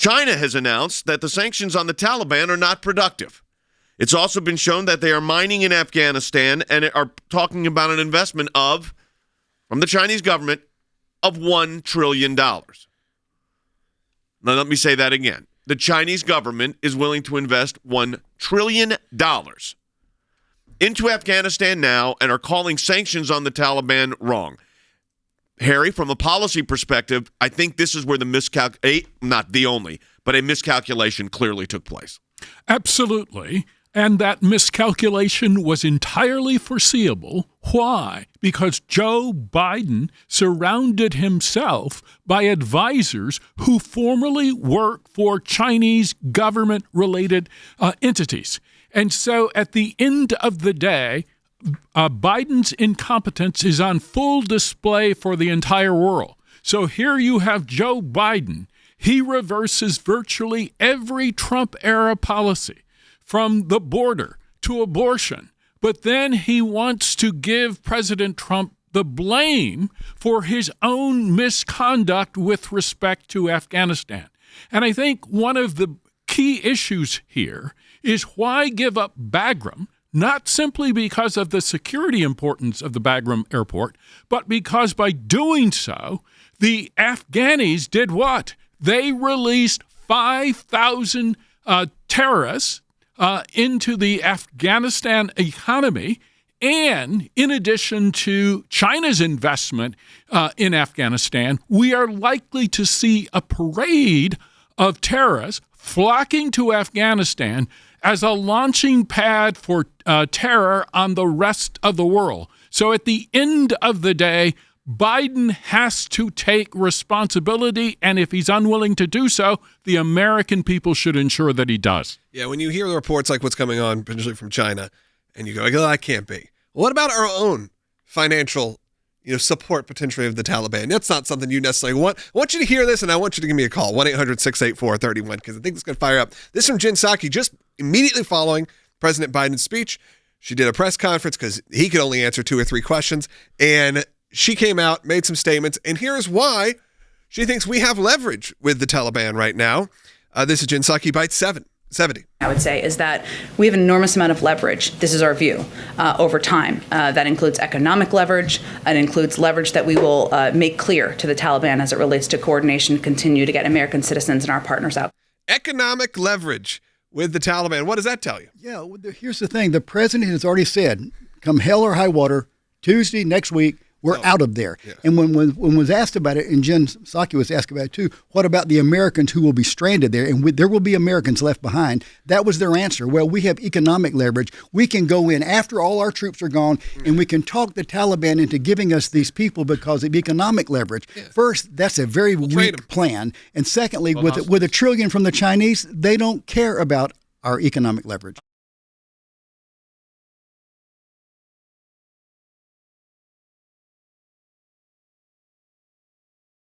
China has announced that the sanctions on the Taliban are not productive. It's also been shown that they are mining in Afghanistan and are talking about an investment from the Chinese government, of $1 trillion. Now, let me say that again. The Chinese government is willing to invest $1 trillion into Afghanistan now and are calling sanctions on the Taliban wrong. Harry, from a policy perspective, I think this is where the not the only, but a miscalculation clearly took place. Absolutely. And that miscalculation was entirely foreseeable. Why? Because Joe Biden surrounded himself by advisors who formerly worked for Chinese government-related entities. And so at the end of the day, Biden's incompetence is on full display for the entire world. So here you have Joe Biden. He reverses virtually every Trump-era policy, from the border to abortion. But then he wants to give President Trump the blame for his own misconduct with respect to Afghanistan. And I think one of the key issues here is why give up Bagram, not simply because of the security importance of the Bagram airport, but because by doing so, the Afghanis did what? They released 5,000 terrorists into the Afghanistan economy. And in addition to China's investment in Afghanistan, we are likely to see a parade of terrorists flocking to Afghanistan as a launching pad for terror on the rest of the world. So at the end of the day, Biden has to take responsibility, and if he's unwilling to do so, the American people should ensure that he does. Yeah, when you hear the reports like what's coming on, potentially from China, and you go, oh, that can't be. What about our own financial support potentially of the Taliban? That's not something you necessarily want. I want you to hear this, and I want you to give me a call, 1-800-684-31, because I think it's going to fire up. This from Jen Psaki, just immediately following President Biden's speech. She did a press conference because he could only answer 2 or 3 questions, and she came out, made some statements, and here's why she thinks we have leverage with the Taliban right now. This is Jen Psaki, Bite 70. I would say is that we have an enormous amount of leverage. This is our view over time. That includes economic leverage. It includes leverage that we will make clear to the Taliban as it relates to coordination to continue to get American citizens and our partners out. Economic leverage with the Taliban. What does that tell you? Yeah, here's the thing. The president has already said, come hell or high water, Tuesday next week, we're out of there. Yeah. And when was asked about it, and Jen Psaki was asked about it too, what about the Americans who will be stranded there? And there will be Americans left behind. That was their answer. Well, we have economic leverage. We can go in after all our troops are gone, and we can talk the Taliban into giving us these people because of economic leverage. Yeah. First, that's a very weak plan. And secondly, with $1 trillion from the Chinese, they don't care about our economic leverage.